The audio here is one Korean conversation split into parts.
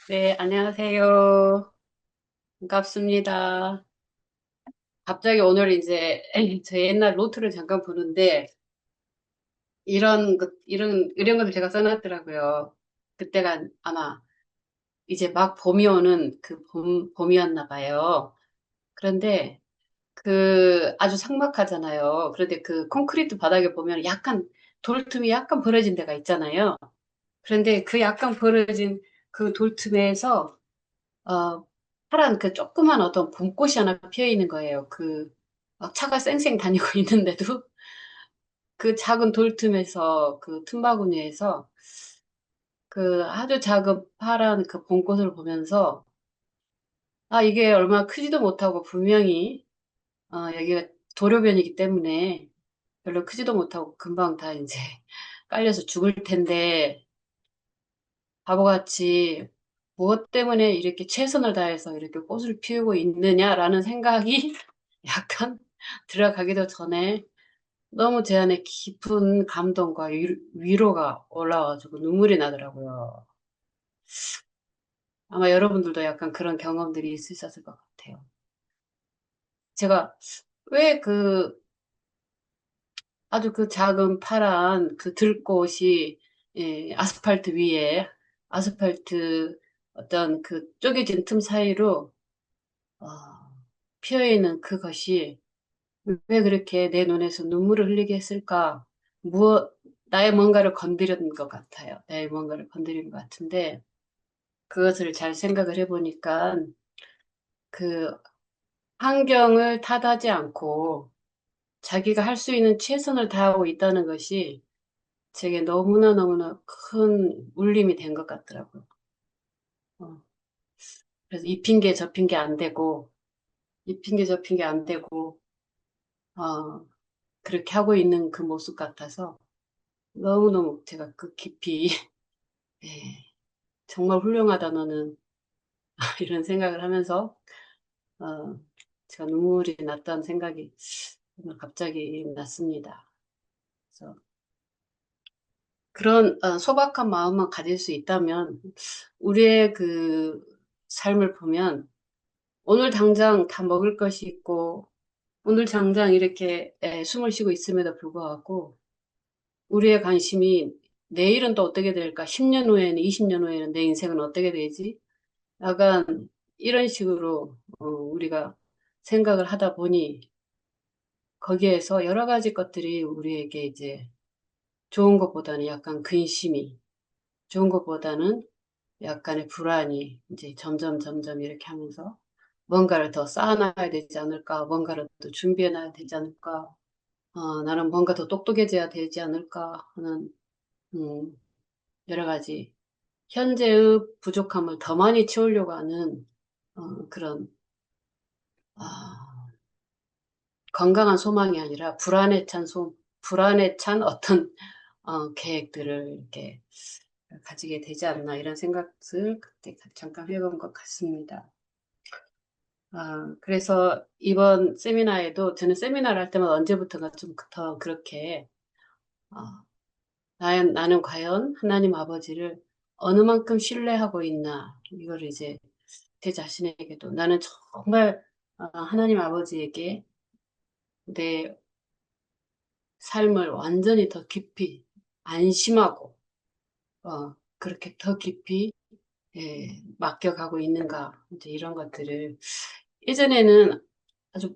네, 안녕하세요. 반갑습니다. 갑자기 오늘 이제 제 옛날 노트를 잠깐 보는데 이런 것을 제가 써놨더라고요. 그때가 아마 이제 막 봄이 오는 봄이었나 봐요. 그런데 그 아주 삭막하잖아요. 그런데 그 콘크리트 바닥에 보면 약간 돌틈이 약간 벌어진 데가 있잖아요. 그런데 그 약간 벌어진 그 돌틈에서 어, 파란 그 조그만 어떤 봄꽃이 하나 피어 있는 거예요. 막 차가 쌩쌩 다니고 있는데도 그 작은 돌틈에서 그 틈바구니에서 그 아주 작은 파란 그 봄꽃을 보면서 아, 이게 얼마 크지도 못하고 분명히 여기가 도로변이기 때문에 별로 크지도 못하고 금방 다 이제 깔려서 죽을 텐데 바보같이 무엇 때문에 이렇게 최선을 다해서 이렇게 꽃을 피우고 있느냐라는 생각이 약간 들어가기도 전에 너무 제 안에 깊은 감동과 위로가 올라와가지고 눈물이 나더라고요. 아마 여러분들도 약간 그런 경험들이 있으셨을 것 같아요. 제가 왜 아주 그 작은 파란 그 들꽃이 아스팔트 위에 아스팔트 어떤 그 쪼개진 틈 사이로 어, 피어있는 그것이 왜 그렇게 내 눈에서 눈물을 흘리게 했을까? 나의 뭔가를 건드린 것 같아요. 나의 뭔가를 건드린 것 같은데, 그것을 잘 생각을 해보니까, 그 환경을 탓하지 않고 자기가 할 수 있는 최선을 다하고 있다는 것이 제게 너무나 큰 울림이 된 것 같더라고요. 어, 그래서 이 핑계 저 핑계 안 되고, 이 핑계 저 핑계 안 되고, 어, 그렇게 하고 있는 그 모습 같아서 너무너무 제가 그 깊이, 예, 정말 훌륭하다, 너는. 이런 생각을 하면서, 어, 제가 눈물이 났다는 생각이 오늘 갑자기 났습니다. 그래서 그런 소박한 마음만 가질 수 있다면, 우리의 그 삶을 보면, 오늘 당장 다 먹을 것이 있고, 오늘 당장 이렇게 숨을 쉬고 있음에도 불구하고, 우리의 관심이 내일은 또 어떻게 될까? 10년 후에는, 20년 후에는 내 인생은 어떻게 되지? 약간 이런 식으로 우리가 생각을 하다 보니 거기에서 여러 가지 것들이 우리에게 이제 좋은 것보다는 약간 근심이, 좋은 것보다는 약간의 불안이 이제 점점 이렇게 하면서 뭔가를 더 쌓아놔야 되지 않을까, 뭔가를 더 준비해놔야 되지 않을까, 나는 뭔가 더 똑똑해져야 되지 않을까 하는 음, 여러 가지 현재의 부족함을 더 많이 채우려고 하는 그런 아, 건강한 소망이 아니라 불안에 찬 어떤 계획들을 이렇게 가지게 되지 않나 이런 생각을 그때 잠깐 해본 것 같습니다. 그래서 이번 세미나에도 저는 세미나를 할 때마다 언제부턴가 좀 더 그렇게 어, 나는 과연 하나님 아버지를 어느 만큼 신뢰하고 있나 이거를 이제 제 자신에게도 나는 정말 하나님 아버지에게 내 삶을 완전히 더 깊이 안심하고 그렇게 더 깊이 맡겨가고 있는가 이제 이런 것들을 예전에는 아주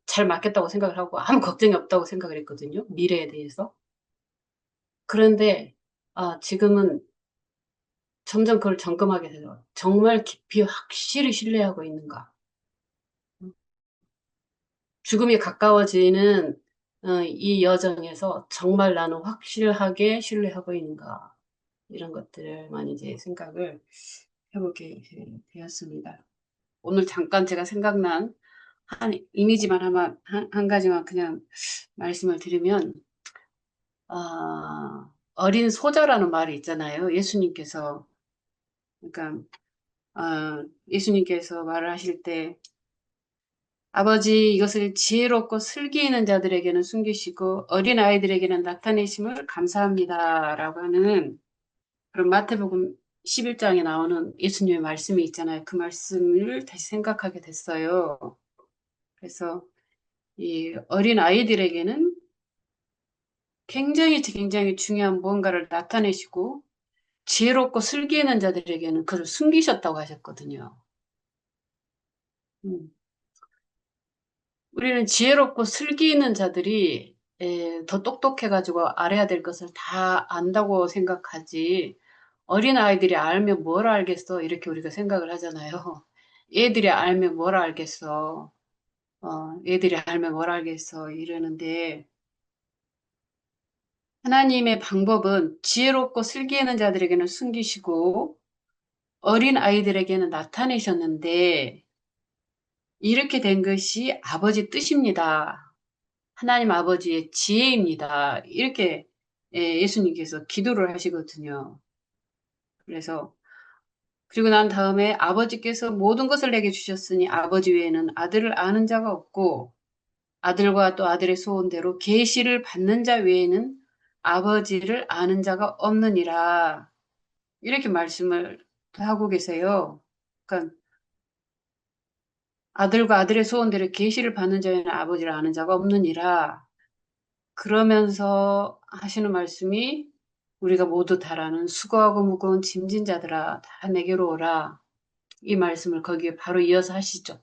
잘 맡겼다고 생각을 하고 아무 걱정이 없다고 생각을 했거든요. 미래에 대해서. 그런데 지금은 점점 그걸 점검하게 돼요. 정말 깊이 확실히 신뢰하고 있는가. 죽음이 가까워지는 이 여정에서 정말 나는 확실하게 신뢰하고 있는가. 이런 것들을 많이 이제 생각을 해보게 되었습니다. 오늘 잠깐 제가 생각난 한 이미지만 한 가지만 그냥 말씀을 드리면, 어린 소자라는 말이 있잖아요. 예수님께서, 그러니까, 예수님께서 말을 하실 때 아버지, 이것을 지혜롭고 슬기 있는 자들에게는 숨기시고 어린 아이들에게는 나타내심을 감사합니다. 라고 하는 그런 마태복음 11장에 나오는 예수님의 말씀이 있잖아요. 그 말씀을 다시 생각하게 됐어요. 그래서 이 어린 아이들에게는 굉장히 중요한 무언가를 나타내시고 지혜롭고 슬기 있는 자들에게는 그를 숨기셨다고 하셨거든요. 음. 우리는 지혜롭고 슬기 있는 자들이 더 똑똑해가지고 알아야 될 것을 다 안다고 생각하지. 어린 아이들이 알면 뭘 알겠어? 이렇게 우리가 생각을 하잖아요. 애들이 알면 뭘 알겠어? 애들이 알면 뭘 알겠어? 이러는데 하나님의 방법은 지혜롭고 슬기 있는 자들에게는 숨기시고 어린 아이들에게는 나타내셨는데 이렇게 된 것이 아버지 뜻입니다. 하나님 아버지의 지혜입니다. 이렇게 예수님께서 기도를 하시거든요. 그래서 그리고 난 다음에 아버지께서 모든 것을 내게 주셨으니 아버지 외에는 아들을 아는 자가 없고 아들과 또 아들의 소원대로 계시를 받는 자 외에는 아버지를 아는 자가 없느니라. 이렇게 말씀을 하고 계세요. 그러니까 아들과 아들의 소원대로 계시를 받는 자 외에는 아버지를 아는 자가 없느니라. 그러면서 하시는 말씀이 우리가 모두 다 아는 수고하고 무거운 짐진 자들아 다 내게로 오라. 이 말씀을 거기에 바로 이어서 하시죠.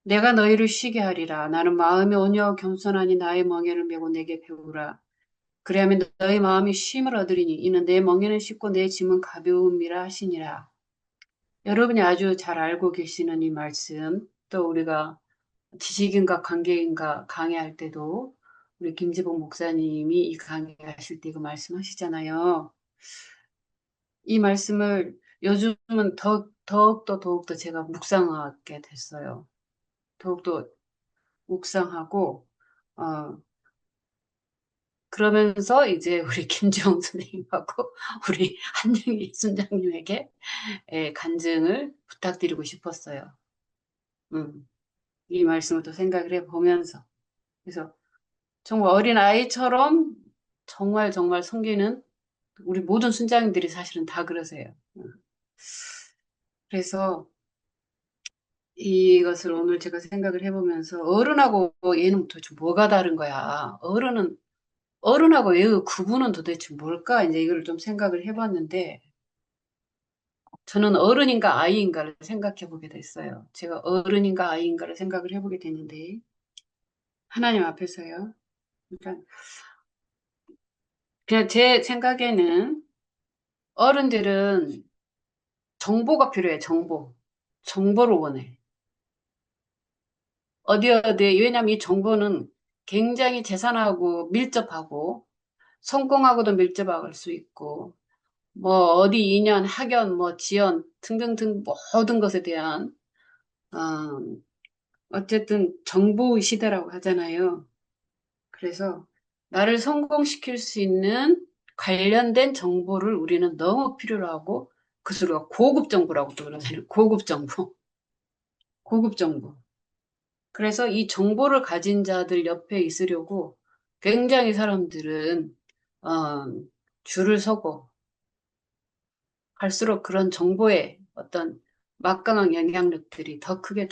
내가 너희를 쉬게 하리라. 나는 마음이 온유하고 겸손하니 나의 멍에를 메고 내게 배우라. 그리하면 너희 마음이 쉼을 얻으리니 이는 내 멍에는 쉽고 내 짐은 가벼움이라 하시니라. 여러분이 아주 잘 알고 계시는 이 말씀, 또 우리가 지식인과 관계인과 강의할 때도 우리 김지복 목사님이 이 강의하실 때 그 말씀하시잖아요. 이 말씀을 요즘은 더욱더 제가 묵상하게 됐어요. 더욱더 묵상하고, 어, 그러면서 이제 우리 김지영 선생님하고 우리 한영희 순장님에게 간증을 부탁드리고 싶었어요. 이 말씀을 또 생각을 해보면서. 그래서 정말 어린 아이처럼 정말 섬기는 우리 모든 순장님들이 사실은 다 그러세요. 그래서 이것을 오늘 제가 생각을 해보면서 어른하고 얘는 도대체 뭐가 다른 거야? 어른하고 얘의 구분은 도대체 뭘까? 이제 이걸 좀 생각을 해봤는데 저는 어른인가 아이인가를 생각해 보게 됐어요. 제가 어른인가 아이인가를 생각을 해보게 됐는데 하나님 앞에서요. 그러니까 그냥 제 생각에는 어른들은 정보가 필요해, 정보. 정보를 원해. 왜냐면 이 정보는 굉장히 재산하고 밀접하고, 성공하고도 밀접할 수 있고, 뭐, 어디 인연, 학연, 뭐, 지연, 등등등 모든 것에 대한, 어, 어쨌든 정보의 시대라고 하잖아요. 그래서 나를 성공시킬 수 있는 관련된 정보를 우리는 너무 필요로 하고, 그것을 우리가 고급 정보라고 또 그러잖아요. 고급 정보. 고급 정보. 그래서 이 정보를 가진 자들 옆에 있으려고 굉장히 사람들은 어, 줄을 서고 갈수록 그런 정보의 어떤 막강한 영향력들이 더 크게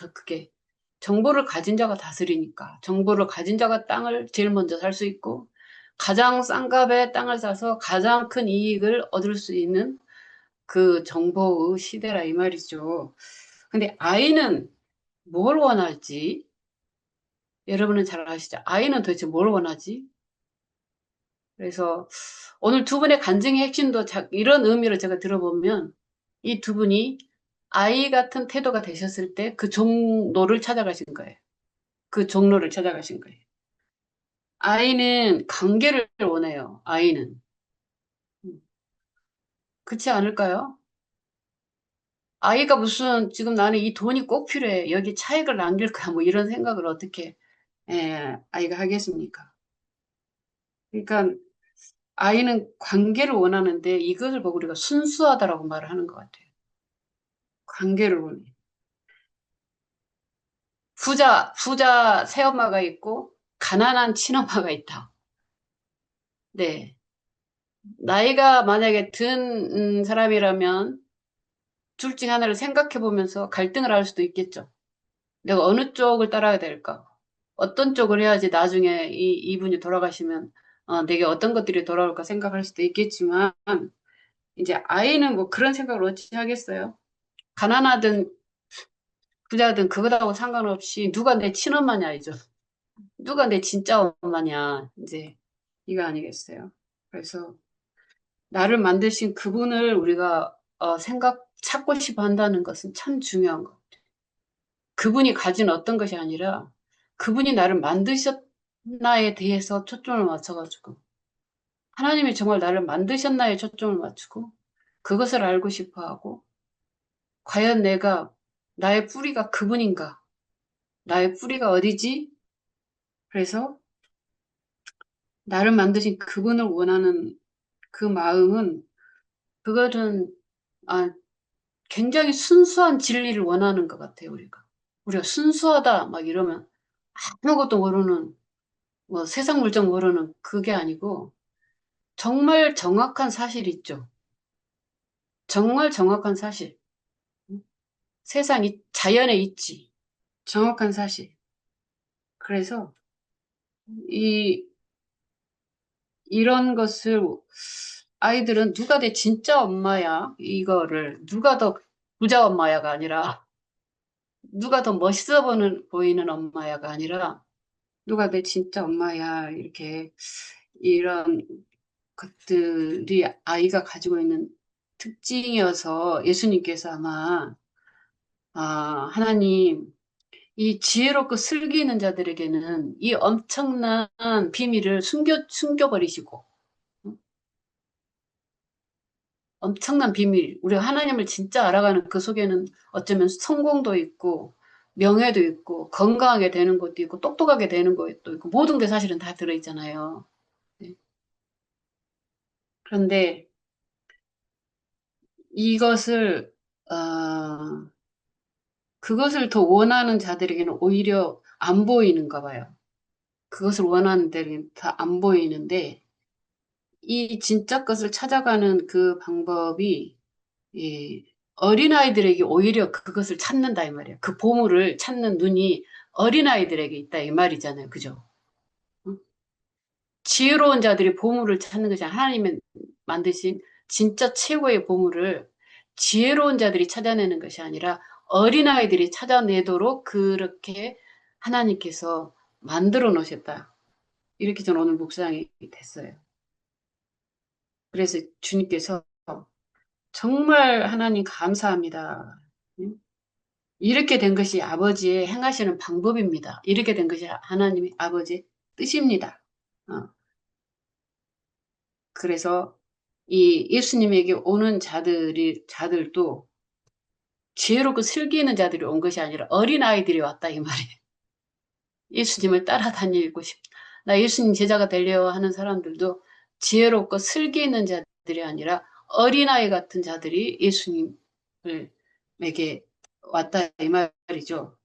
정보를 가진 자가 다스리니까 정보를 가진 자가 땅을 제일 먼저 살 수 있고 가장 싼 값에 땅을 사서 가장 큰 이익을 얻을 수 있는 그 정보의 시대라 이 말이죠. 근데 아이는 뭘 원할지 여러분은 잘 아시죠? 아이는 도대체 뭘 원하지? 그래서 오늘 두 분의 간증의 핵심도 이런 의미로 제가 들어보면 이 두 분이 아이 같은 태도가 되셨을 때 그 종로를 찾아가신 거예요. 그 종로를 찾아가신 거예요. 아이는 관계를 원해요. 아이는. 그렇지 않을까요? 아이가 무슨 지금 나는 이 돈이 꼭 필요해. 여기 차익을 남길 거야. 뭐 이런 생각을 어떻게 아이가 하겠습니까? 그러니까 아이는 관계를 원하는데 이것을 보고 우리가 순수하다라고 말을 하는 것 같아요. 관계를 원해. 부자 새엄마가 있고, 가난한 친엄마가 있다. 네. 나이가 만약에 든 사람이라면 둘 중에 하나를 생각해 보면서 갈등을 할 수도 있겠죠. 내가 어느 쪽을 따라야 될까? 어떤 쪽을 해야지 나중에 이분이 돌아가시면, 내게 어떤 것들이 돌아올까 생각할 수도 있겠지만, 이제 아이는 뭐 그런 생각을 어찌 하겠어요? 가난하든 부자든 그거하고 상관없이 누가 내 친엄마냐, 이죠. 누가 내 진짜 엄마냐, 이제 이거 아니겠어요. 그래서 나를 만드신 그분을 우리가 찾고 싶어 한다는 것은 참 중요한 것. 그분이 가진 어떤 것이 아니라 그분이 나를 만드셨나에 대해서 초점을 맞춰가지고 하나님이 정말 나를 만드셨나에 초점을 맞추고 그것을 알고 싶어 하고 과연 내가 나의 뿌리가 그분인가? 나의 뿌리가 어디지? 그래서 나를 만드신 그분을 원하는 그 마음은 그것은 아, 굉장히 순수한 진리를 원하는 것 같아요, 우리가. 우리가 순수하다 막 이러면 아무것도 모르는 뭐 세상 물정 모르는 그게 아니고 정말 정확한 사실이 있죠. 정말 정확한 사실. 세상이 자연에 있지. 정확한 사실. 그래서 이 이런 것을 아이들은 누가 내 진짜 엄마야? 이거를 누가 더 부자 엄마야가 아니라 누가 더 멋있어 보이는 엄마야가 아니라 누가 내 진짜 엄마야 이렇게 이런 것들이 아이가 가지고 있는 특징이어서 예수님께서 아마 하나님 이 지혜롭고 슬기 있는 자들에게는 이 엄청난 비밀을 숨겨버리시고 엄청난 비밀 우리가 하나님을 진짜 알아가는 그 속에는 어쩌면 성공도 있고 명예도 있고 건강하게 되는 것도 있고 똑똑하게 되는 것도 있고 모든 게 사실은 다 들어있잖아요. 네. 그런데 이것을 그것을 더 원하는 자들에게는 오히려 안 보이는가 봐요. 그것을 원하는 데는 다 안 보이는데 이 진짜 것을 찾아가는 그 방법이 이 어린아이들에게 오히려 그것을 찾는다 이 말이에요. 그 보물을 찾는 눈이 어린아이들에게 있다 이 말이잖아요. 그죠? 응? 지혜로운 자들이 보물을 찾는 것이 하나님이 만드신 진짜 최고의 보물을 지혜로운 자들이 찾아내는 것이 아니라 어린아이들이 찾아내도록 그렇게 하나님께서 만들어 놓으셨다. 이렇게 저는 오늘 묵상이 됐어요. 그래서 주님께서 정말 하나님 감사합니다. 응? 이렇게 된 것이 아버지의 행하시는 방법입니다. 이렇게 된 것이 하나님의 아버지의 뜻입니다. 어, 그래서 이 예수님에게 오는 자들도 지혜롭고 슬기 있는 자들이 온 것이 아니라 어린아이들이 왔다 이 말이에요. 예수님을 따라다니고 싶다. 나 예수님 제자가 되려 하는 사람들도 지혜롭고 슬기 있는 자들이 아니라 어린아이 같은 자들이 예수님에게 왔다 이 말이죠.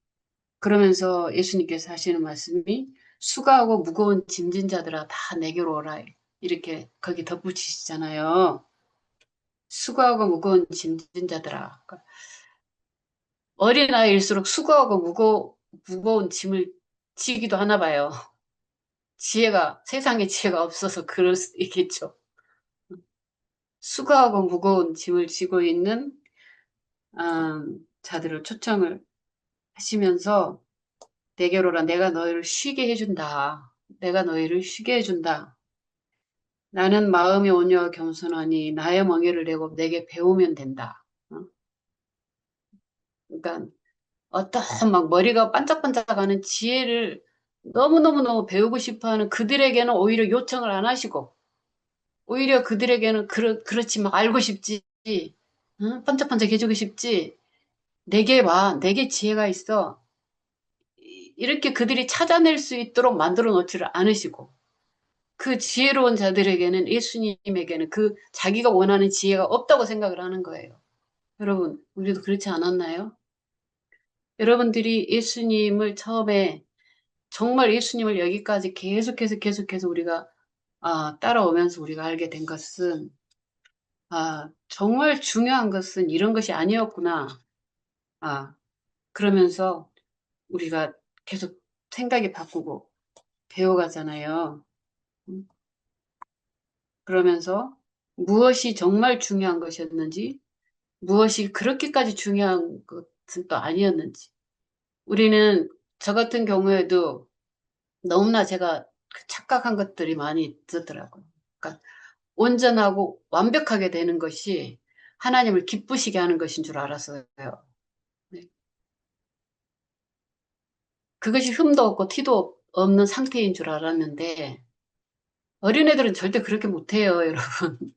그러면서 예수님께서 하시는 말씀이 수고하고 무거운 짐진 자들아 다 내게로 오라. 이렇게 거기 덧붙이시잖아요. 수고하고 무거운 짐진 자들아. 그러니까 어린아이일수록 수고하고 무거운 짐을 지기도 하나 봐요. 세상에 지혜가 없어서 그럴 수 있겠죠. 수고하고 무거운 짐을 지고 있는 자들을 초청을 하시면서 내게로라 내가 너희를 쉬게 해준다. 내가 너희를 쉬게 해준다. 나는 마음이 온유하고 겸손하니 나의 멍에를 내고 내게 배우면 된다. 그러니까 어떤 막 머리가 반짝반짝하는 지혜를 너무너무너무 배우고 싶어하는 그들에게는 오히려 요청을 안 하시고 오히려 그들에게는 그렇지 막 알고 싶지 응? 반짝반짝 해주고 싶지 내게 와 내게 지혜가 있어 이렇게 그들이 찾아낼 수 있도록 만들어 놓지를 않으시고 그 지혜로운 자들에게는 예수님에게는 그 자기가 원하는 지혜가 없다고 생각을 하는 거예요. 여러분, 우리도 그렇지 않았나요? 여러분들이 예수님을 처음에 정말 예수님을 여기까지 계속해서 우리가 따라오면서 우리가 알게 된 것은 정말 중요한 것은 이런 것이 아니었구나. 아, 그러면서 우리가 계속 생각이 바꾸고 배워가잖아요. 음, 그러면서 무엇이 정말 중요한 것이었는지, 무엇이 그렇게까지 중요한 것은 또 아니었는지. 우리는 저 같은 경우에도 너무나 제가 착각한 것들이 많이 있었더라고요. 그러니까 온전하고 완벽하게 되는 것이 하나님을 기쁘시게 하는 것인 줄 알았어요. 네. 그것이 흠도 없고 티도 없는 상태인 줄 알았는데 어린애들은 절대 그렇게 못해요, 여러분.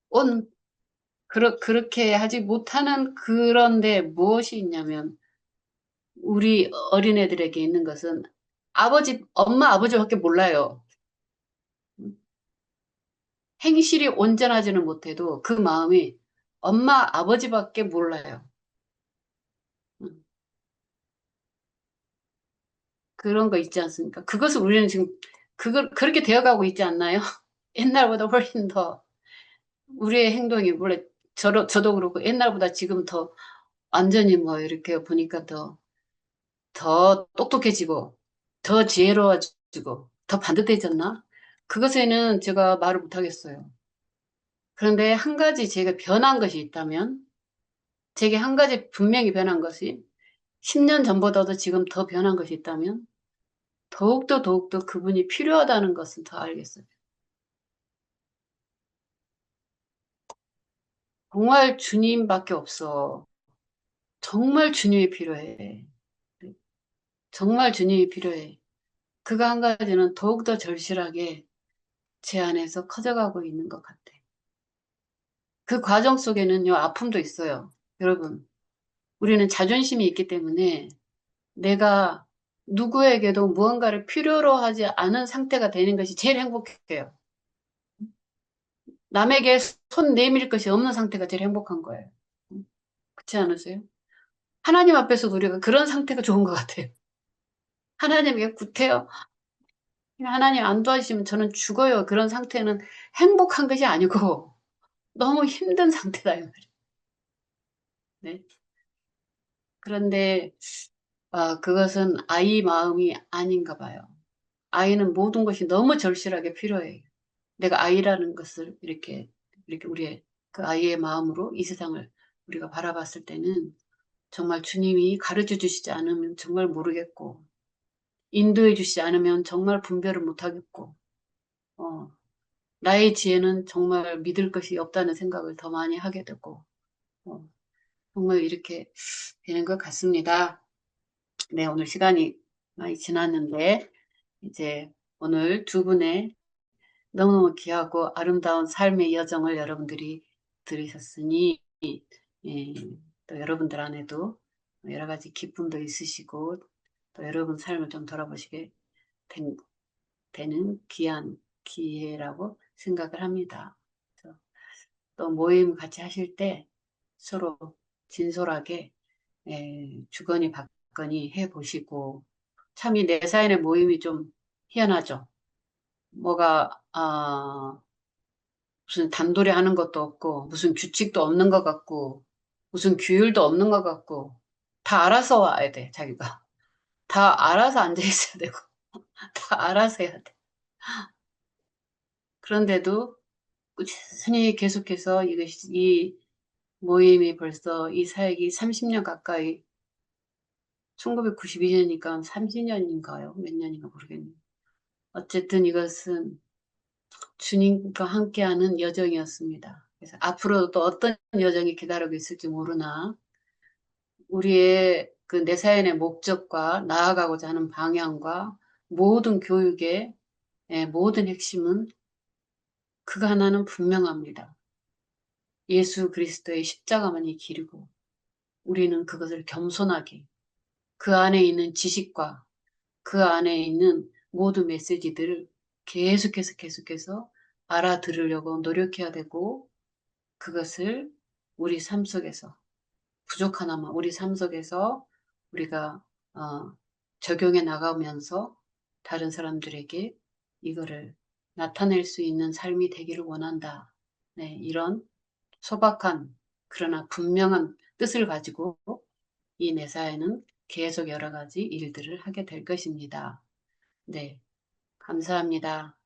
온 그렇게 하지 못하는 그런데 무엇이 있냐면 우리 어린애들에게 있는 것은 엄마, 아버지밖에 몰라요. 행실이 온전하지는 못해도 그 마음이 엄마, 아버지밖에 몰라요. 음, 그런 거 있지 않습니까? 그것을 우리는 지금 그걸 그렇게 되어가고 있지 않나요? 옛날보다 훨씬 더 우리의 행동이 원래 저도 그렇고 옛날보다 지금 더 완전히 뭐 이렇게 보니까 더 똑똑해지고 더 지혜로워지고 더 반듯해졌나? 그것에는 제가 말을 못하겠어요. 그런데 한 가지 제가 변한 것이 있다면 제게 한 가지 분명히 변한 것이 10년 전보다도 지금 더 변한 것이 있다면 더욱더 그분이 필요하다는 것은 더 알겠어요. 정말 주님밖에 없어. 정말 주님이 필요해. 정말 주님이 필요해. 그거 한 가지는 더욱더 절실하게 제 안에서 커져가고 있는 것 같아. 그 과정 속에는요, 아픔도 있어요. 여러분, 우리는 자존심이 있기 때문에 내가 누구에게도 무언가를 필요로 하지 않은 상태가 되는 것이 제일 행복해요. 남에게 손 내밀 것이 없는 상태가 제일 행복한 거예요. 그렇지 않으세요? 하나님 앞에서도 우리가 그런 상태가 좋은 것 같아요. 하나님에게 구태여 하나님 안 도와주시면 저는 죽어요. 그런 상태는 행복한 것이 아니고 너무 힘든 상태다 이 말이에요. 네. 그런데 그것은 아이 마음이 아닌가 봐요. 아이는 모든 것이 너무 절실하게 필요해요. 내가 아이라는 것을 이렇게 우리의 그 아이의 마음으로 이 세상을 우리가 바라봤을 때는 정말 주님이 가르쳐 주시지 않으면 정말 모르겠고, 인도해 주시지 않으면 정말 분별을 못하겠고, 어, 나의 지혜는 정말 믿을 것이 없다는 생각을 더 많이 하게 되고, 어, 정말 이렇게 되는 것 같습니다. 네, 오늘 시간이 많이 지났는데, 이제 오늘 두 분의 너무너무 귀하고 아름다운 삶의 여정을 여러분들이 들으셨으니, 예, 또 여러분들 안에도 여러 가지 기쁨도 있으시고, 또 여러분 삶을 좀 돌아보시게 된, 되는 귀한 기회라고 생각을 합니다. 그래서 또 모임 같이 하실 때 서로 진솔하게 주거니 받거니 해보시고, 참 이 내 사연의 모임이 좀 희한하죠. 뭐가 무슨 단돌이 하는 것도 없고 무슨 규칙도 없는 것 같고 무슨 규율도 없는 것 같고 다 알아서 와야 돼 자기가 다 알아서 앉아 있어야 되고 다 알아서 해야 돼. 그런데도 꾸준히 계속해서 이 모임이 벌써 이 사역이 30년 가까이 1992년이니까 30년인가요? 몇 년인가 모르겠네요. 어쨌든 이것은 주님과 함께하는 여정이었습니다. 그래서 앞으로도 또 어떤 여정이 기다리고 있을지 모르나 우리의 그 내 사연의 목적과 나아가고자 하는 방향과 모든 교육의 모든 핵심은 그거 하나는 분명합니다. 예수 그리스도의 십자가만이 길이고 우리는 그것을 겸손하게 그 안에 있는 지식과 그 안에 있는 모든 메시지들을 계속해서 알아들으려고 노력해야 되고 그것을 우리 삶 속에서 부족하나마 우리 삶 속에서 우리가 어, 적용해 나가면서 다른 사람들에게 이거를 나타낼 수 있는 삶이 되기를 원한다. 네, 이런 소박한 그러나 분명한 뜻을 가지고 이 내사에는 계속 여러 가지 일들을 하게 될 것입니다. 네, 감사합니다.